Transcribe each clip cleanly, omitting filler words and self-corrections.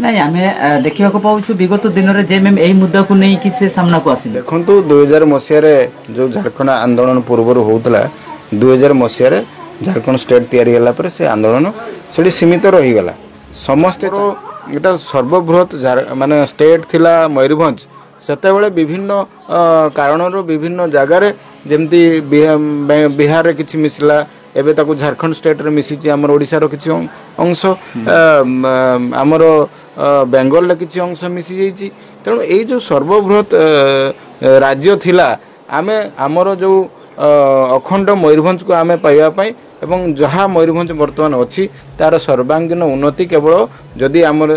ନାଇଁ ଆମେ ଦେଖିବାକୁ ପାଉଛୁ ବିଗତ ଦିନରେ ଜେଏମଏମ୍ ଏହି ମୁଦ୍ଦାକୁ ନେଇକି ସେ ସାମ୍ନାକୁ ଆସିଲେ। ଦେଖନ୍ତୁ 2000 ମସିହାରେ ଯେଉଁ ଝାଡ଼ଖଣ୍ଡ ଆନ୍ଦୋଳନ ପୂର୍ବରୁ ହେଉଥିଲା 2000 ମସିହାରେ ଝାଡ଼ଖଣ୍ଡ ଷ୍ଟେଟ୍ ତିଆରି ହେଲା ପରେ ସେ ଆନ୍ଦୋଳନ ସେଠି ସୀମିତ ରହିଗଲା। ସମସ୍ତେ ଏଇଟା ସର୍ବବୃହତ ମାନେ ଷ୍ଟେଟ୍ ଥିଲା ମୟୂରଭଞ୍ଜ। ସେତେବେଳେ ବିଭିନ୍ନ କାରଣରୁ ବିଭିନ୍ନ ଜାଗାରେ ଯେମିତି ବିହାରରେ କିଛି ମିଶିଲା, ଏବେ ତାକୁ ଝାଡ଼ଖଣ୍ଡ ଷ୍ଟେଟ୍ରେ ମିଶିଛି। ଆମର ଓଡ଼ିଶାର କିଛି ଅଂଶ, ଆମର ବେଙ୍ଗଲରେ କିଛି ଅଂଶ ମିଶିଯାଇଛି। ତେଣୁ ଏଇ ଯେଉଁ ସର୍ବବୃହତ ରାଜ୍ୟ ଥିଲା, ଆମେ ଆମର ଯେଉଁ ଅଖଣ୍ଡ ମୟୂରଭଞ୍ଜକୁ ଆମେ ପାଇବା ପାଇଁ ଏବଂ ଯାହା ମୟୂରଭଞ୍ଜ ବର୍ତ୍ତମାନ ଅଛି ତାର ସର୍ବାଙ୍ଗୀନ ଉନ୍ନତି କେବଳ ଯଦି ଆମର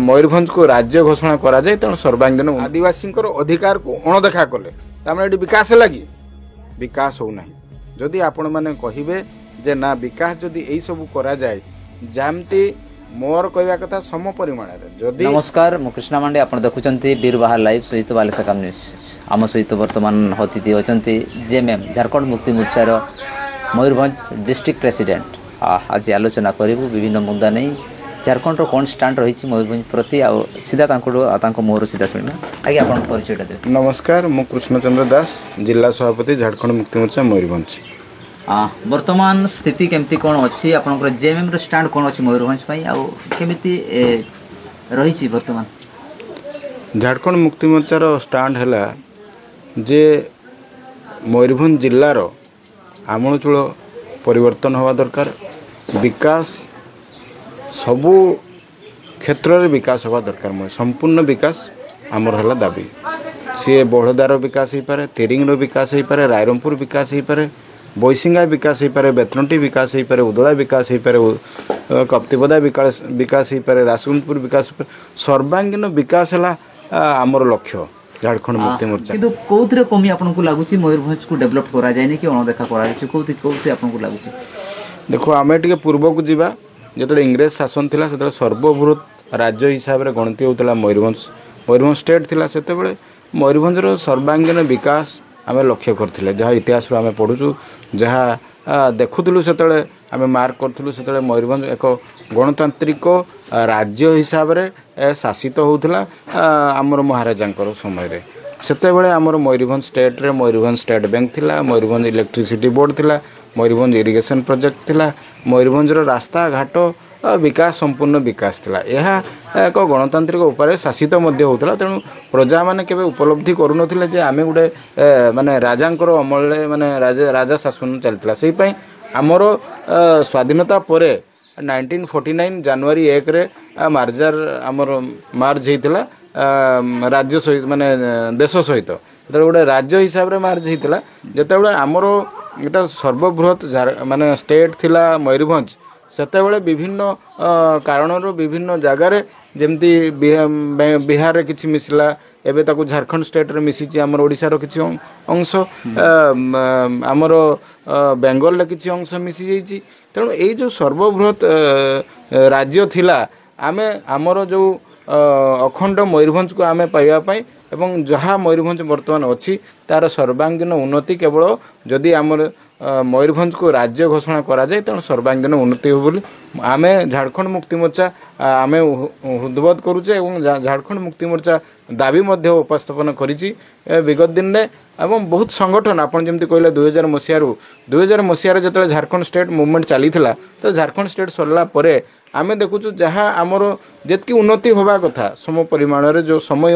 ମୟୂରଭଞ୍ଜକୁ ରାଜ୍ୟ ଘୋଷଣା କରାଯାଏ, ତେଣୁ ସର୍ବାଙ୍ଗୀନ ଆଦିବାସୀଙ୍କର ଅଧିକାରକୁ ଅଣଦେଖା କଲେ ତାମାନେ ଏଠି ବିକାଶ ହେଲା କି? ବିକାଶ ହେଉନାହିଁ। ଯଦି ଆପଣମାନେ କହିବେ ଯେ ନା ବିକାଶ ଯଦି ଏଇସବୁ କରାଯାଏ, ଯେମିତି ମୋର କହିବା କଥା ସମ ପରିମାଣରେ ଯଦି। ନମସ୍କାର, ମୁଁ କୃଷ୍ଣା ମାଣ୍ଡି, ଆପଣ ଦେଖୁଛନ୍ତି ବୀର ବାହାର ଲାଇଭ୍ ସହିତ ବାଲେଶାକାମ ନ୍ୟୁଜ୍। ଆମ ସହିତ ବର୍ତ୍ତମାନ ଅତିଥି ଅଛନ୍ତି ଜେଏମଏମ୍ ଝାଡ଼ଖଣ୍ଡ ମୁକ୍ତି ମୋର୍ଚ୍ଚାର ମୟୂରଭଞ୍ଜ ଡିଷ୍ଟ୍ରିକ୍ଟ ପ୍ରେସିଡେଣ୍ଟ। ଆଜି ଆଲୋଚନା କରିବୁ ବିଭିନ୍ନ ମୁଦ୍ଦା ନେଇ। ଝାଡ଼ଖଣ୍ଡର କ'ଣ ଷ୍ଟାଣ୍ଡ ରହିଛି ମୟୂରଭଞ୍ଜ ପ୍ରତି, ଆଉ ସିଧା ତାଙ୍କ ମୁହଁରୁ ସିଧା ଶୁଣିବା। ଆଜ୍ଞା, ଆପଣଙ୍କ ପରିଚୟଟା ଦେବେ। ନମସ୍କାର, ମୁଁ କୃଷ୍ଣଚନ୍ଦ୍ର ଦାସ, ଜିଲ୍ଲା ସଭାପତି ଝାଡ଼ଖଣ୍ଡ ମୁକ୍ତି ମୋର୍ଚ୍ଚା ମୟୂରଭଞ୍ଜ। ବର୍ତ୍ତମାନ ସ୍ଥିତି କେମିତି କ'ଣ ଅଛି? ଆପଣଙ୍କର ଜେଏମଏମ୍ର ଷ୍ଟାଣ୍ଡ କ'ଣ ଅଛି ମୟୂରଭଞ୍ଜ ପାଇଁ, ଆଉ କେମିତି ରହିଛି ବର୍ତ୍ତମାନ? ଝାଡ଼ଖଣ୍ଡ ମୁକ୍ତି ମୋର୍ଚ୍ଚାର ଷ୍ଟାଣ୍ଡ ହେଲା ଯେ ମୟୂରଭଞ୍ଜ ଜିଲ୍ଲାର ଆମୂଳଚୂଳ ପରିବର୍ତ୍ତନ ହେବା ଦରକାର। ବିକାଶ ସବୁ କ୍ଷେତ୍ରରେ ବିକାଶ ହେବା ଦରକାର। ସମ୍ପୂର୍ଣ୍ଣ ବିକାଶ ଆମର ହେଲା ଦାବି। ସିଏ ବହଳଦାର ବିକାଶ ହେଇପାରେ, ତିରିଙ୍ଗର ବିକାଶ ହେଇପାରେ, ରାଇରଙ୍ଗପୁର ବିକାଶ ହେଇପାରେ, ବୈଶିଙ୍ଗା ବିକାଶ ହେଇପାରେ, ବେତନଟି ବିକାଶ ହେଇପାରେ, ଉଦଳା ବିକାଶ ହେଇପାରେ, କପ୍ତିପଦା ବିକାଶ ହେଇପାରେ, ରାସଗୁନ୍ଦପୁର ବିକାଶ ହେଇପାରେ। ସର୍ବାଙ୍ଗୀନ ବିକାଶ ହେଲା ଆମର ଲକ୍ଷ୍ୟ ଝାଡ଼ଖଣ୍ଡ ମୁକ୍ତି ମୋର୍ଚ୍ଚା। କିନ୍ତୁ କେଉଁଥିରେ କମି ଆପଣଙ୍କୁ ଲାଗୁଛି? ମୟୂରଭଞ୍ଜକୁ ଡେଭଲପ୍ କରାଯାଇନି କି ଅଣଦେଖା କରାଯାଇଛି, କେଉଁଠି ଆପଣଙ୍କୁ ଲାଗୁଛି? ଦେଖ, ଆମେ ଟିକେ ପୂର୍ବକୁ ଯିବା। ଯେତେବେଳେ ଇଂରେଜ ଶାସନ ଥିଲା, ସେତେବେଳେ ସର୍ବବୃହତ ରାଜ୍ୟ ହିସାବରେ ଗଣତି ହେଉଥିଲା ମୟୂରଭଞ୍ଜ ଷ୍ଟେଟ୍ ଥିଲା। ସେତେବେଳେ ମୟୂରଭଞ୍ଜର ସର୍ବାଙ୍ଗୀନ ବିକାଶ ଆମେ ଲକ୍ଷ୍ୟ କରିଥିଲେ। ଯାହା ଇତିହାସରୁ ଆମେ ପଢ଼ୁଛୁ, ଯାହା ଦେଖୁଥିଲୁ, ସେତେବେଳେ ଆମେ ମାର୍କ କରୁଥିଲୁ, ସେତେବେଳେ ମୟୂରଭଞ୍ଜ ଏକ ଗଣତାନ୍ତ୍ରିକ ରାଜ୍ୟ ହିସାବରେ ଶାସିତ ହେଉଥିଲା ଆମର ମହାରାଜାଙ୍କର ସମୟରେ। ସେତେବେଳେ ଆମର ମୟୂରଭଞ୍ଜ ଷ୍ଟେଟ୍ରେ ମୟୂରଭଞ୍ଜ ଷ୍ଟେଟ୍ ବ୍ୟାଙ୍କ ଥିଲା, ମୟୂରଭଞ୍ଜ ଇଲେକ୍ଟ୍ରିସିଟି ବୋର୍ଡ଼ ଥିଲା, ମୟୂରଭଞ୍ଜ ଇରିଗେସନ୍ ପ୍ରୋଜେକ୍ଟ ଥିଲା, ମୟୂରଭଞ୍ଜର ରାସ୍ତାଘାଟ ବିକାଶ ସମ୍ପୂର୍ଣ୍ଣ ବିକାଶ ଥିଲା। ଏହା ଏକ ଗଣତାନ୍ତ୍ରିକ ଉପାୟରେ ଶାସିତ ମଧ୍ୟ ହେଉଥିଲା। ତେଣୁ ପ୍ରଜାମାନେ କେବେ ଉପଲବ୍ଧି କରୁନଥିଲେ ଯେ ଆମେ ଗୋଟେ ମାନେ ରାଜାଙ୍କର ଅମଳରେ ମାନେ ରାଜା ଶାସନ ଚାଲିଥିଲା। ସେଇପାଇଁ ଆମର ସ୍ୱାଧୀନତା ପରେ 1949 ଜାନୁଆରୀ 1ରେ ଆମର ମାର୍ଜ ହେଇଥିଲା ରାଜ୍ୟ ସହିତ, ମାନେ ଦେଶ ସହିତ। ଯେତେବେଳେ ଗୋଟେ ରାଜ୍ୟ ହିସାବରେ ମାର୍ଜ ହେଇଥିଲା, ଯେତେବେଳେ ଆମର ଏଇଟା ସର୍ବବୃହତ ମାନେ ଷ୍ଟେଟ୍ ଥିଲା ମୟୂରଭଞ୍ଜ, ସେତେବେଳେ ବିଭିନ୍ନ କାରଣରୁ ବିଭିନ୍ନ ଜାଗାରେ ଯେମିତି ବିହାରରେ କିଛି ମିଶିଲା, ଏବେ ତାକୁ ଝାଡ଼ଖଣ୍ଡ ଷ୍ଟେଟ୍ରେ ମିଶିଛି। ଆମର ଓଡ଼ିଶାର କିଛି ଅଂଶ, ଆମର ବେଙ୍ଗଲରେ କିଛି ଅଂଶ ମିଶିଯାଇଛି। ତେଣୁ ଏଇ ଯେଉଁ ସର୍ବବୃହତ ରାଜ୍ୟ ଥିଲା, ଆମେ ଆମର ଯେଉଁ ଅଖଣ୍ଡ ମୟୂରଭଞ୍ଜକୁ ଆମେ ପାଇବା ପାଇଁ ଏବଂ ଯାହା ମୟୂରଭଞ୍ଜ ବର୍ତ୍ତମାନ ଅଛି ତାର ସର୍ବାଙ୍ଗୀନ ଉନ୍ନତି କେବଳ ଯଦି ଆମର ମୟୂରଭଞ୍ଜକୁ ରାଜ୍ୟ ଘୋଷଣା କରାଯାଏ, ତେଣୁ ସର୍ବାଙ୍ଗୀନ ଉନ୍ନତି ହେବ ବୋଲି ଆମେ ଝାଡ଼ଖଣ୍ଡ ମୁକ୍ତି ମୋର୍ଚ୍ଚା ଆମେ ହୃଦବୋଧ କରୁଛେ ଏବଂ ଝାଡ଼ଖଣ୍ଡ ମୁକ୍ତି ମୋର୍ଚ୍ଚା ଦାବି ମଧ୍ୟ ଉପସ୍ଥାପନ କରିଛି ବିଗତ ଦିନରେ। ଏବଂ ବହୁତ ସଂଗଠନ, ଆପଣ ଯେମିତି କହିଲେ 2000 ମସିହାରେ ଯେତେବେଳେ ଝାଡ଼ଖଣ୍ଡ ଷ୍ଟେଟ୍ ମୁଭମେଣ୍ଟ ଚାଲିଥିଲା, ତ ଝାଡ଼ଖଣ୍ଡ ଷ୍ଟେଟ୍ ସରିଲା ପରେ ଆମେ ଦେଖୁଛୁ ଯାହା ଆମର ଯେତିକି ଉନ୍ନତି ହେବା କଥା ସମ ପରିମାଣରେ ଯେଉଁ ସମୟ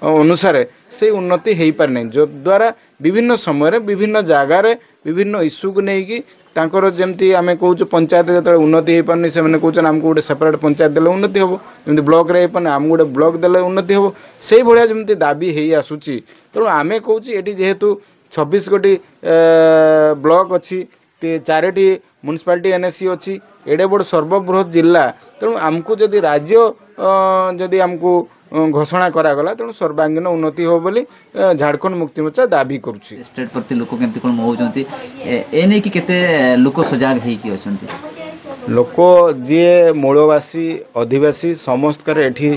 ଅନୁସାରେ ସେଇ ଉନ୍ନତି ହେଇପାରିନାହିଁ। ଯଦ୍ୱାରା ବିଭିନ୍ନ ସମୟରେ ବିଭିନ୍ନ ଜାଗାରେ ବିଭିନ୍ନ ଇସ୍ୟୁକୁ ନେଇକି ତାଙ୍କର ଯେମିତି ଆମେ କହୁଛୁ ପଞ୍ଚାୟତ ଯେତେବେଳେ ଉନ୍ନତି ହେଇପାରୁନି, ସେମାନେ କହୁଛନ୍ତି ଆମକୁ ଗୋଟେ ସେପାରେଟ୍ ପଞ୍ଚାୟତ ଦେଲେ ଉନ୍ନତି ହେବ। ଯେମିତି ବ୍ଲକରେ ହେଇପାରୁନି, ଆମକୁ ଗୋଟେ ବ୍ଲକ ଦେଲେ ଉନ୍ନତି ହେବ। ସେଇଭଳିଆ ଯେମିତି ଦାବି ହେଇ ଆସୁଛି। ତେଣୁ ଆମେ କହୁଛୁ ଏଠି ଯେହେତୁ 26 ଗୋଟି ବ୍ଲକ ଅଛି, 4ଟି ମ୍ୟୁନିସିପାଲିଟି ଏନ୍ଏସି ଅଛି, ଏଡ଼େ ବଡ଼ ସର୍ବବୃହତ ଜିଲ୍ଲା। ତେଣୁ ଆମକୁ ଯଦି ରାଜ୍ୟ ଯଦି ଆମକୁ ଘୋଷଣା କରାଗଲା, ତେଣୁ ସର୍ବାଙ୍ଗୀନ ଉନ୍ନତି ହେବ ବୋଲି ଝାଡ଼ଖଣ୍ଡ ମୁକ୍ତି ମୋର୍ଚ୍ଚା ଦାବି କରୁଛି। ଷ୍ଟେଟ୍ ପ୍ରତି ଲୋକ କେମିତି କ'ଣ ମହୁଛନ୍ତି, ଏ ନେଇକି କେତେ ଲୋକ ସଜାଗ ହେଇକି ଅଛନ୍ତି? ଲୋକ ଯିଏ ମୂଳବାସୀ ଅଧିବାସୀ ସମସ୍ତଙ୍କର ଏଠି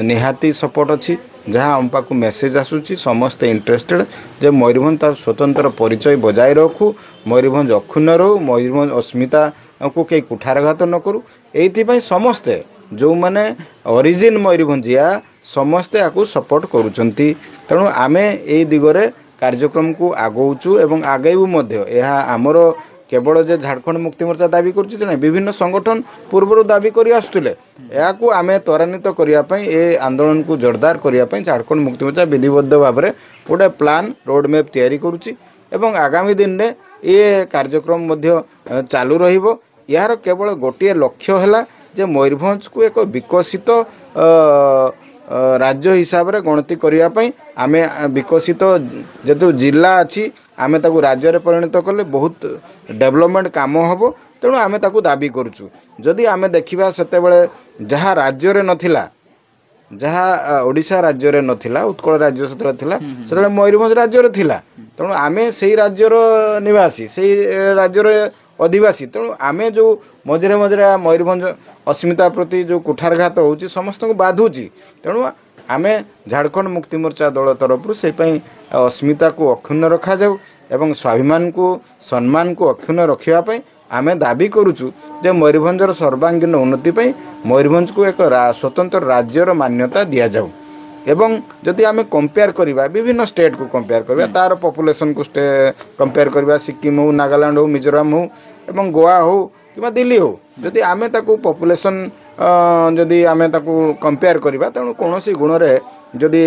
ନିହାତି ସପୋର୍ଟ ଅଛି। ଯାହା ଆମ ପାଖକୁ ମେସେଜ୍ ଆସୁଛି, ସମସ୍ତେ ଇଣ୍ଟରେଷ୍ଟେଡ଼ ଯେ ମୟୂରଭଞ୍ଜ ତାର ସ୍ୱତନ୍ତ୍ର ପରିଚୟ ବଜାୟ ରଖୁ, ମୟୂରଭଞ୍ଜ ଅକ୍ଷୁଣ୍ଣ ରହୁ, ମୟୂରଭଞ୍ଜ ଅସ୍ମିତାକୁ କେହି କୁଠାରଘାତ ନ କରୁ। ଏଇଥିପାଇଁ ସମସ୍ତେ जो माने ओरिजिन मयूरभंजिया समस्ते याकू सपोर्ट करूछंती तेणु आमे एई दिगरे कार्यक्रम को आगौचु एवं आगैबु मध्य यह आमर केवल जे झारखंड मुक्ति मोर्चा दाबी करुछि ना विभिन्न संगठन पूर्व दाबी करि आस्तुले याकू आमे त्वरान्वित करिया पई ए आंदोलन को जोरदार करिया पई झारखंड मुक्ति मोर्चा विधिबद्ध भाव में गोटे प्लान रोड मैप तैयारी करुछि एवं आगामी दिन में ये कार्यक्रम मध्य चालू रहिबो यार केवल गोटे लक्ष्य है जे मयूरभंज को एक विकसित राज्य हिसाब रे गणति करने आमे विकसित जेतु जिला अच्छी आमे ताकू राज्य रे परिणत कले बहुत डेवलपमेंट काम हम तेणु आमे ताकू दाबी करुचु जदि आमे देखिबा सेते बेले जहाँ राज्य रे नथिला जहाँ ओडिशा राज्य रे नथिला उत्कल राज्य सेते थिला सेते मयूरभंज राज्य रे थिला तेणु आमे सेही राज्यर निवासी सेही राज्यर अधिवासी तेणु आमे जो मझे मझे मयूरभंज अस्मिता प्रति जो कुठारघात होउची समस्त को बाधुची तेणु आमे झारखंड मुक्ति मोर्चा दल तरफ से अस्मिता को अक्षुण्ण रखा जाऊ एवं स्वाभिमान को सम्मान को अक्षुण्ण रखिया आमे दाबी करुचु जे मयूरभंजर सर्वांगीन उन्नति पई मयूरभंज को एक स्वतंत्र राज्यर मान्यता दिया जाऊ एवं जदि आमे कंपेयर करबा विभिन्न स्टेट को कंपेयर करबा तार पॉपुलेशन को कंपेयर करबा सिक्किम हो नागालैंड हो मिजोरम हो एवं गोवा हो कि दिल्ली हो जदि आमे ताकू पॉपुलेशन जदि आमे ताकू कंपेयर करबा तेणु कोनोसी गुण रे जदि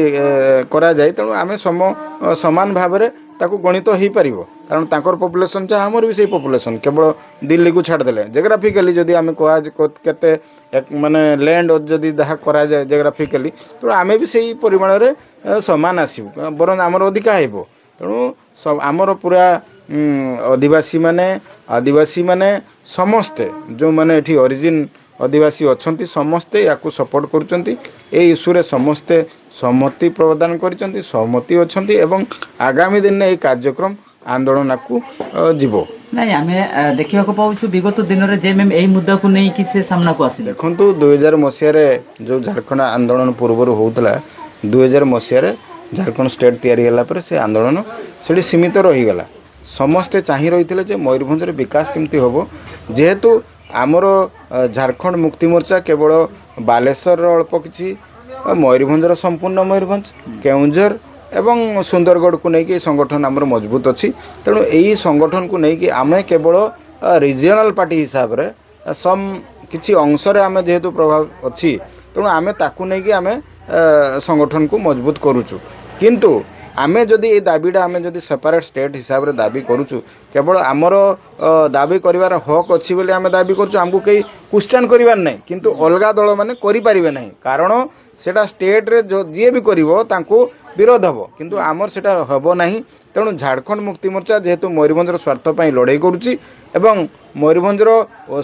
करा जाय तेणु आमे समान भाव में ताकू गणित हो पारिबो कारण ताकर पॉपुलेशन चाहे हमर भी सही पॉपुलेशन केवल दिल्ली को छाड़ देले जियोग्राफिकली जदि आमे कोआ केते एक माने लैंड जदि जहाँ करा जाए जियोग्राफिकली तो आमे भी सही परिमाण रे समान आसीबो बरन हमर अधिका हेबो तेणु आमर पूरा आदिवासी माने समस्ते जो माने एठी ओरिजिन आदिवासी अच्छी समस्ते या सपोर्ट करुँच इश्यू रे समस्ते सहमति प्रदान करिसेंती सहमति अच्छी एवं आगामी दिन में ये कार्यक्रम आंदोलन को जीवो नहीं आम देखा पाऊँ विगत दिन में जे मैम यही मुद्दा को नहीं कि से सामना को आसे देखु 2000 मसीह जो झारखंड आंदोलन पूर्व होता 2000 मसीह झारखंड स्टेट तैयारी होला से आंदोलन से सीमित रहीगला समस्ते चाह रही जे मयूरभंज विकास केमती हम जेहेतु आमर झारखंड मुक्ति मोर्चा केवल बालेश्वर अल्प कि मयूरभंजर संपूर्ण मयूरभंज केउंझर एवं सुंदरगढ़ को लेकिन संगठन आमर मजबूत अच्छी तेणु यही संगठन को लेकिन आम केवल रिजनल पार्टी हिसाब रे सम किसी अंश आम जेहेतु प्रभाव अच्छी तेणु आम ताकू नहीं आम संगठन को मजबूत करुचु किंतु आमे जदि ये दाबीटा आमे जदि सेपरेट स्टेट हिसाब रे दाबी करुचु केवल आमर दाबी करिवार हक अच्छी बोली आमे दाबी करुचु हमको कहीं क्वेश्चन करिवार नहीं किंतु अलगा दल माने करि परिबे नहीं कारण सेटा स्टेट रे जो जी भी करिवो तांको विरोध हम किंतु आमर सेटा हबो नहीं तेणु झारखंड मुक्ति मोर्चा जेहेतु मयूरभंजर स्वार्थ पई लड़ाई करुची एवं मयूरभंजर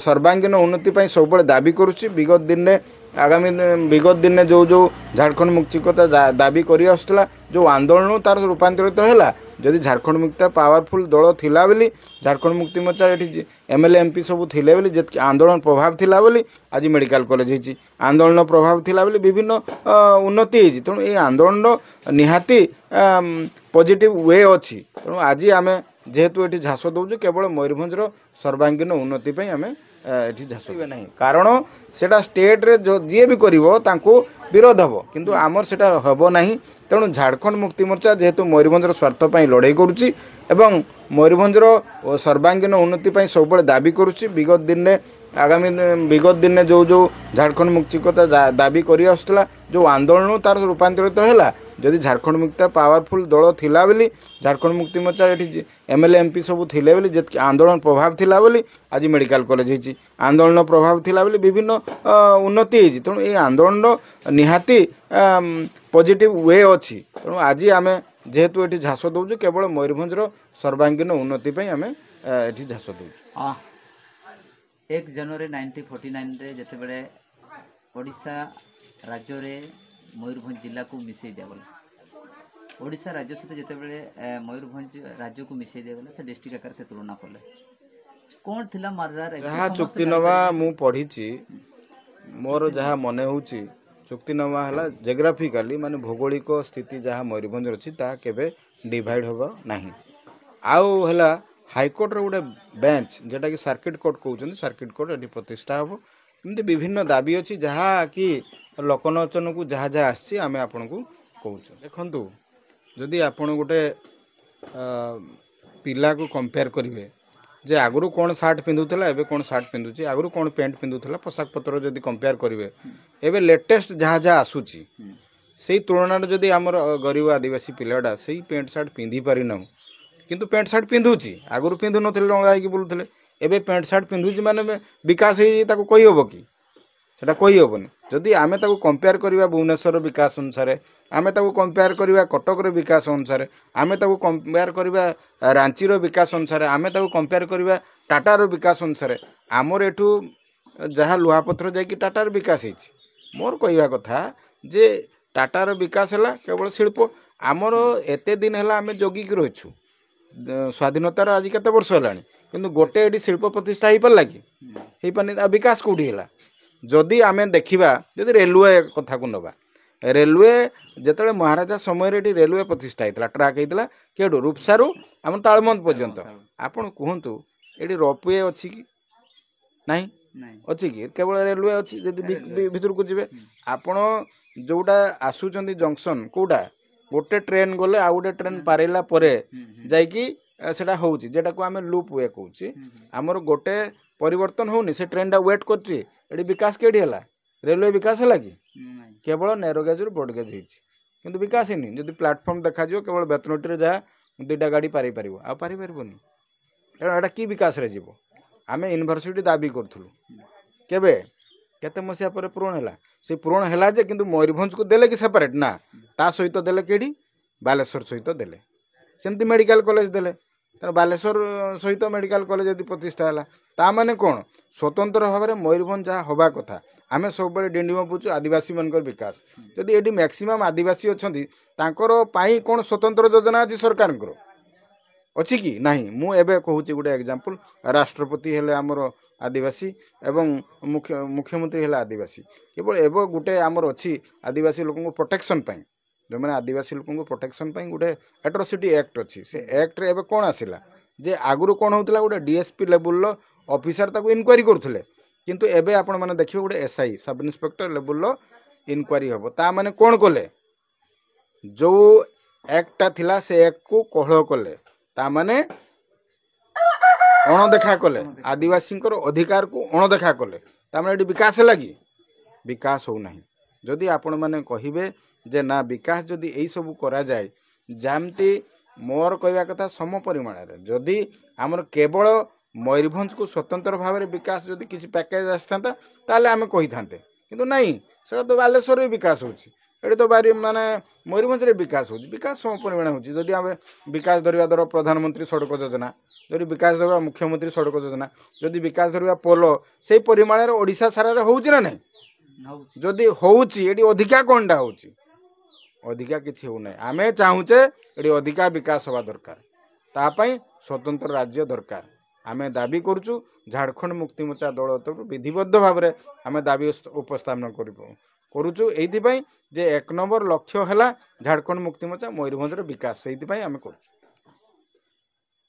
सर्वांगीन उन्नति पई सब दाबी करुची विगत दिन में आगामी विगत दिन में जो जो झारखंड मुक्ति कथा दाबी करी आसुला जो आंदोलन तार रूपांतरित है जदि झारखंड मुक्ति पावरफुल दल थिला बोली झारखंड मुक्ति मोर्चा ये एमएलए एमपी सब थिले बोली जे आंदोलन प्रभाव थिला बोली आज मेडिकल कॉलेज होती आंदोलन प्रभाव थिला बोली विभिन्न उन्नति होती तेणु ये आंदोलन निहाती पॉजिटिव वे अच्छी तेणु आज आम जेहेतु ये झास दौचु केवल मयूरभंजर सर्वांगीन उन्नति आम ये झास नहीं कारण सेटा स्टेट रे जो जी भी करिवो तांको विरोध हम किंतु आमर सेटा हबो नहीं तेणु झारखंड मुक्ति मोर्चा जेहेतु मयूरभंजर स्वार्थ पई लड़ाई करुची एवं मयूरभंजर सर्वांगीन उन्नति पई सब दाबी करुची विगत दिन में आगामी विगत दिन में जो जो झारखंड मुक्ति कथा दाबी करी आसुला जो आंदोलन तार रूपांतरित है जदि झारखंड मुक्ति पावरफुल दल थिला बोली झारखंड मुक्ति मोर्चा ये एमएलए एमपी सब थिले बोली जे आंदोलन प्रभाव थिला बोली आज मेडिकल कॉलेज होती आंदोलन प्रभाव थिला बोली विभिन्न उन्नति होती तेणु ये आंदोलन निहाती पॉजिटिव वे अच्छी तेणु आज आम जेहेतु ये झास दौचु केवल मयूरभंजर सर्वांगीन उन्नति आम ये झास दौचु 1 जनवरी 1949 रे जेतेबेले ओडिशा राज्य रे मयूरभंज जिला को मिसई दिया गला ओडिशा राज्य सहित जेतेबेले मयूरभंज राज्य को मिसई दिया गला से डिस्ट्रिक्ट आकार से तुलना कले कोन थिला मार्जार जहाँ चुक्तिनामा मु पढ़ी मोर जहाँ मन होची चुक्तिनामा हला जियोग्राफिकली माने भौगोलिक स्थिति जहाँ मयूरभंज अच्छी ता केबे डिवाइड होबा नहीं आउ हला हाईकोर्ट रो गोटे बेंच जेटा कि सर्किट कोर्ट कहते सर्किट कोर्ट ये प्रतिष्ठा हम एमती विभिन्न दाबी अच्छी जहाँ कि लोकलोचन को जहाँ जहाँ आसी आम आपन को कहूँ देखु जदि आपण गोटे पिला को कंपेयर करेंगे जे आगु कौन सार्ट पिंधुला एवं कौन सार्ट पिंधुची आगु कौन पैंट पिंधुला पोशाक पत्र जदि कंपेयर करेंगे एवं लेटेस्ट जहाँ जहाँ आसूची से तुलन जदि आमर गरीब आदिवासी पिलाटा से पैंट सार्ट पिंधि पारि ना किंतु पैंट सार्ट पिंधुची आगु पिंधु नथिले रंगा होइकी बुलुथिले एबे पैंट सार्ट पिंधुची माने विकास होई ताको कहि होबो कि सेटा कहि होबनी जदि आमे ताको कंपेयर करिवा भुवनेश्वर विकास अनुसार आमे ताको कंपेयर करिवा कटक रो विकास अनुसार आमे ताको कंपेयर करिवा रांची रो विकास अनुसार आमे ताको कंपेयर करिवा टाटा रो विकास अनुसार आमर एठू जहाँ लुहापथर जाकि टाटार विकास होइछि मोर कहवा कथा जे टाटार विकास है केवल शिल्प आमर एते दिन है आम जगिक रहीछु स्वाधीनतार आज केते वर्ष होलानी किंतु गोटे एटी शिल्प प्रतिष्ठा हो पारा कि हो पानी विकास कौटी है जदि आम देखा जदि रेलवे कथा को नवा रेलवे जिते महाराजा समय रेलवे प्रतिष्ठा होता ट्राक होता केटू रूपसारू आम तालमंद पर्यंत आपड़ कहतु ये रोपवे अच्छी कि नहीं अच्छी कि केवल रेलवे अच्छी जदि भितर को जी आपण जोटा आसुचंदी जंक्शन कोटा गोटे ट्रेन गले आ गोटे ट्रेन पारेला परे जाइकी सेटा होउची जेटा को आमे लूप वे कहूची हमर गोटे परिवर्तन होनी से ट्रेन टा वेट करची एडी विकास केडी हला रेलवे विकास हला कि केवल नैरो गेज रो ब्रॉड गेज हिची किंतु विकास हिनी जदि प्लेटफॉर्म देखा जो केवल बेतनटी रे जा दुईटा गाड़ी पारि परिबो आ पारि परिबोनी एटा की विकास रे जीवो आमे यूनिवर्सिटी दाबी करथुलु केबे केते मसिया पर पूरण है से पूरण है जे किंतु मयूरभंज को देले कि सेपरेट ना ता सहित देले केडी बालेश्वर सहित देले सेमती मेडिकल कॉलेज देले तर बालेश्वर सहित मेडिकल कॉलेज यदि प्रतिष्ठा है ता माने कोन स्वतंत्र भाव में मयूरभंज जहाँ हवा कथा आमे सब बड़े डिंडिम बुझु आदिवासी मनकर विकास जदि एडी मैक्सिमम आदिवासी अछंती तांकर पाई कोन स्वतंत्र योजना अछि सरकार को अच्छी कि नहीं मु एबे कहूची गोटे एग्जांपल राष्ट्रपति हेले आमर आदिवासी एवं मुख्यमंत्री हेले आदिवासी केवल एवं गोटे आमर अच्छी आदिवासी लोक प्रोटेक्शन पाई जो मैंने आदिवासी लोक प्रोटेक्शन पाई गोटे एट्रोसिटी एक्ट अच्छी से एक्ट रे एबे कोन आसिला जे आगुरु कोन होतला गोटे डीएसपी लेवल लो ऑफिसर ताको इनक्वारी करथुले किंतु एबे आपण माने देखिबे गोटे SI sub inspector level low inquiry हबो ता माने कोन कोले जो एक्टा थिला से एक्ट को कोहळ कोले ता माने अणदेखा कले आदिवासी अधिकार को अणदेखा कले ता माने विकास लगी विकास हो नहीं जदि आपण माने कहिबे जे ना विकास जदि एई सब करा जाय जामती मोर कहवा कथा सम परिमाण रे जदि हमर केवल मयूरभंज को स्वतंत्र भाव में विकास जदि किसी पैकेज आसता ताले आमे कहि थांते किंतु नहीं सेटा तो बालेश्वर में विकास होची एटे तो बारी माने मयूरभंज रे विकास होची विकास सम परिमाण होची जदि आमे विकास धरिया दर प्रधानमंत्री सड़क योजना जदि विकास धरिया मुख्यमंत्री सड़क योजना जदि विकास धरिया पोलो से परिमाण रे ओडिशा सारा रे होची ना नहीं जदि होची एडी अधिका कोनडा होची अधिका किछि हो नै आमे चाहूचे एडी अधिका विकास होवा दरकार ता पई स्वतंत्र राज्य दरकार आमे दाबी करूछु झारखंड मुक्ति मोर्चा दल तरफ विधिबद्ध भाव में आमे दाबी उपस्थापन करूछु एथि पई जे एक नंबर लक्ष्य हैला झारखंड मुक्ति मोर्चा मयूरभंज रो विकास सेथि पई आमे करूछु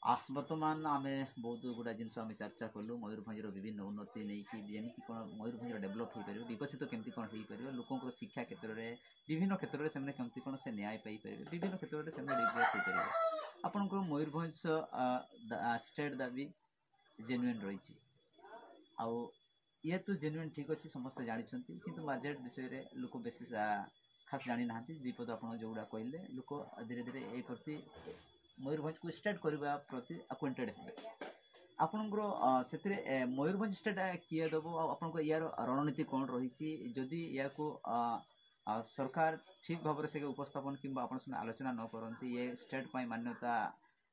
बर्तमान आमे बहुत गुड़ा जिन चर्चा कलु मयूरभंज विभिन्न उन्नति नहीं कि जेमती कौन मयूरभंज डेभलप हो पार विकसित केमती कौन हो पार लोक शिक्षा क्षेत्र में विभिन्न क्षेत्र में से केमती कौन से न्याय पाई पारे विभिन्न क्षेत्र में से रिग्रेस हो पार आपनकर मयूरभंज स्टेट दाबी जेन्युइन रही आउ ये तो जेन्युइन ठीक अच्छे समस्त जानते किंतु बजेट विषय में लोक बेसी खास जानी ना विपद आप जोड़ा कहले लोक धीरे धीरे ये करती मयूरभंज को स्टेट करने प्रति अक्वेंटेड हे आपनकर से मयूरभंज स्टेट किए दब आप यार रणनीति कौन रही जदि या सरकार ठीक भाव से उपस्थापन कि आलोचना न करती ये स्टेट पर मान्यता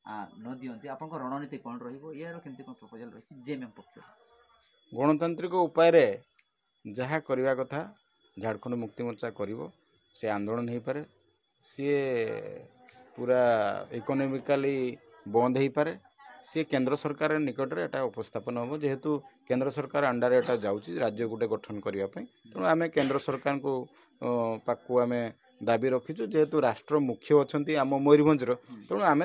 न दियंती आप रणनीति कौन यार केमती कौन प्रपोजल रही जेएमएम पक्ष गणतांत्रिक उपाय रे जहाँ करवा कथा झारखंड मुक्ति मोर्चा करिवो से आंदोलन हो पारे सी पूरा इकोनॉमिकली बंद हो पारे सी केंद्र सरकार निकट में एटा उपस्थापन हम जेहेतु केंद्र सरकार अंडर एटा जाउची राज्य गोटे गठन करने तेणु आम केंद्र सरकार को पाकु आम दाबी रखीचु जेहेतु राष्ट्र मुख्य अच्छा आम मयूरभंज तेणु आम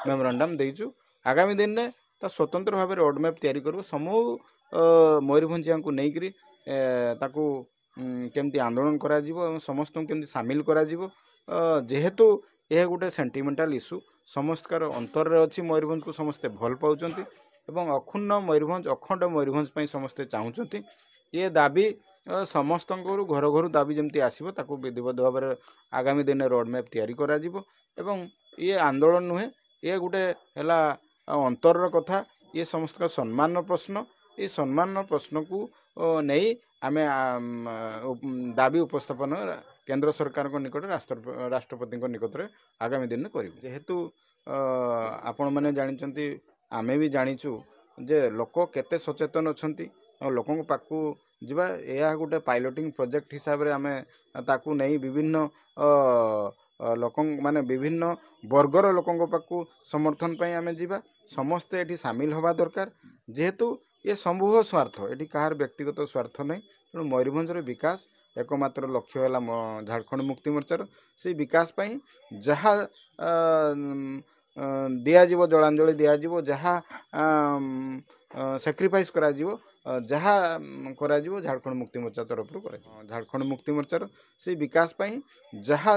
मेमोरांडम देचु आगामी दिन में स्वतंत्र भाव रोडमैप तैयारी कर समूह मयूरभंजिया को लेकर ତାକୁ କେମିତି ଆନ୍ଦୋଳନ କରାଯିବ ଏବଂ ସମସ୍ତଙ୍କୁ କେମିତି ସାମିଲ କରାଯିବ। ଯେହେତୁ ଏହା ଗୋଟେ ସେଣ୍ଟିମେଣ୍ଟାଲ ଇସ୍ୟୁ ସମସ୍ତଙ୍କର ଅନ୍ତରରେ ଅଛି, ମୟୂରଭଞ୍ଜକୁ ସମସ୍ତେ ଭଲ ପାଉଛନ୍ତି ଏବଂ ଅଖଣ୍ଡ ମୟୂରଭଞ୍ଜ ପାଇଁ ସମସ୍ତେ ଚାହୁଁଛନ୍ତି। ଏ ଦାବି ସମସ୍ତଙ୍କର ଘର ଘରୁ ଦାବି ଯେମିତି ଆସିବ ତାକୁ ବିଧିବଦ୍ଧ ଭାବରେ ଆଗାମୀ ଦିନରେ ରୋଡମ୍ୟାପ୍ ତିଆରି କରାଯିବ ଏବଂ ଇଏ ଆନ୍ଦୋଳନ ନୁହେଁ, ଏ ଗୋଟେ ହେଲା ଅନ୍ତରର କଥା। ଇଏ ସମସ୍ତଙ୍କ ସମ୍ମାନର ପ୍ରଶ୍ନ। ଏ ସମ୍ମାନର ପ୍ରଶ୍ନକୁ ନେଇ ଆମେ ଦାବି ଉପସ୍ଥାପନ କେନ୍ଦ୍ର ସରକାରଙ୍କ ନିକଟରେ ରାଷ୍ଟ୍ରପତିଙ୍କ ନିକଟରେ ଆଗାମୀ ଦିନରେ କରିବୁ। ଯେହେତୁ ଆପଣମାନେ ଜାଣିଛନ୍ତି, ଆମେ ବି ଜାଣିଛୁ ଯେ ଲୋକ କେତେ ସଚେତନ ଅଛନ୍ତି ଆଉ ଲୋକଙ୍କ ପାଖକୁ ଯିବା ଏହା ଗୋଟେ ପାଇଲଟିଂ ପ୍ରୋଜେକ୍ଟ ହିସାବରେ ଆମେ ତାକୁ ନେଇ ବିଭିନ୍ନ ମାନେ ବିଭିନ୍ନ ବର୍ଗର ଲୋକଙ୍କ ପାଖକୁ ସମର୍ଥନ ପାଇଁ ଆମେ ଯିବା। ସମସ୍ତେ ଏଠି ସାମିଲ ହେବା ଦରକାର। ଯେହେତୁ ଏ ସମୂହ ସ୍ୱାର୍ଥ, ଏଠି କାହାର ବ୍ୟକ୍ତିଗତ ସ୍ୱାର୍ଥ ନାହିଁ। ତେଣୁ ମୟୂରଭଞ୍ଜର ବିକାଶ ଏକମାତ୍ର ଲକ୍ଷ୍ୟ ହେଲା ଝାଡ଼ଖଣ୍ଡ ମୁକ୍ତି ମୋର୍ଚ୍ଚାର। ସେଇ ବିକାଶ ପାଇଁ ଯାହା ଦିଆଯିବ, ଜଳାଞ୍ଜଳି ଦିଆଯିବ, ଯାହା ସାକ୍ରିଫାଇସ୍ କରାଯିବ, ଯାହା କରାଯିବ ଝାଡ଼ଖଣ୍ଡ ମୁକ୍ତି ମୋର୍ଚ୍ଚା ତରଫରୁ କରାଯିବ। ଝାଡ଼ଖଣ୍ଡ ମୁକ୍ତି ମୋର୍ଚ୍ଚାର ସେଇ ବିକାଶ ପାଇଁ ଯାହା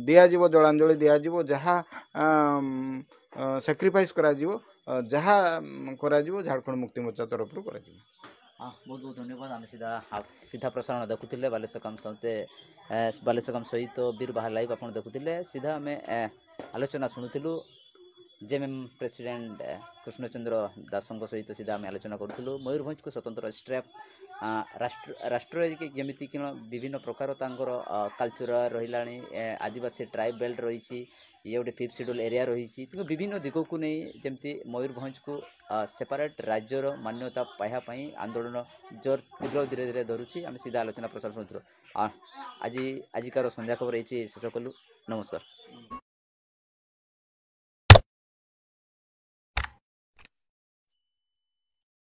ଦିଆଯିବ, ଜଳାଞ୍ଜଳି ଦିଆଯିବ, ଯାହା ସାକ୍ରିଫାଇସ୍ କରାଯିବ, ଯାହା କରାଯିବ ଝାଡ଼ଖଣ୍ଡ ମୁକ୍ତି ମୋର୍ଚ୍ଚା ତରଫରୁ କରାଯିବ। ବହୁତ ବହୁତ ଧନ୍ୟବାଦ। ଆମେ ସିଧା ପ୍ରସାରଣ ଦେଖୁଥିଲେ ବାଲେଶ୍ୱର ସହିତ ବୀର ବାହାର ଲାଇଭ୍ ଆପଣ ଦେଖୁଥିଲେ। ସିଧା ଆମେ ଆଲୋଚନା ଶୁଣୁଥିଲୁ ଜେଏମ୍ଏମ୍ ପ୍ରେସିଡେଣ୍ଟ କୃଷ୍ଣଚନ୍ଦ୍ର ଦାସଙ୍କ ସହିତ ସିଧା ଆମେ ଆଲୋଚନା କରୁଥିଲୁ। ମୟୂରଭଞ୍ଜକୁ ସ୍ୱତନ୍ତ୍ର ଷ୍ଟ୍ରାପ୍ ରାଷ୍ଟ୍ରରେ ଯେମିତି କି ବିଭିନ୍ନ ପ୍ରକାର ତାଙ୍କର କଲଚର ରହିଲାଣି, ଆଦିବାସୀ ଟ୍ରାଇବ୍ ବେଲ୍ଟ ରହିଛି, ଇଏ ଗୋଟେ 5th ସିଡ୍ୟୁଲ୍ ଏରିଆ ରହିଛି। ତେଣୁ ବିଭିନ୍ନ ଦିଗକୁ ନେଇ ଯେମିତି ମୟୂରଭଞ୍ଜକୁ ସେପାରେଟ୍ ରାଜ୍ୟର ମାନ୍ୟତା ପାଇବା ପାଇଁ ଆନ୍ଦୋଳନ ତୀବ୍ର ଧୀରେ ଧୀରେ ଧରୁଛି। ଆମେ ସିଧା ଆଲୋଚନା ପ୍ରସାର ଶୁଣୁଥିଲୁ। ଆଜିକାର ସନ୍ଧ୍ୟା ଖବର ଏଇଠି ଶେଷ କଲୁ। ନମସ୍କାର।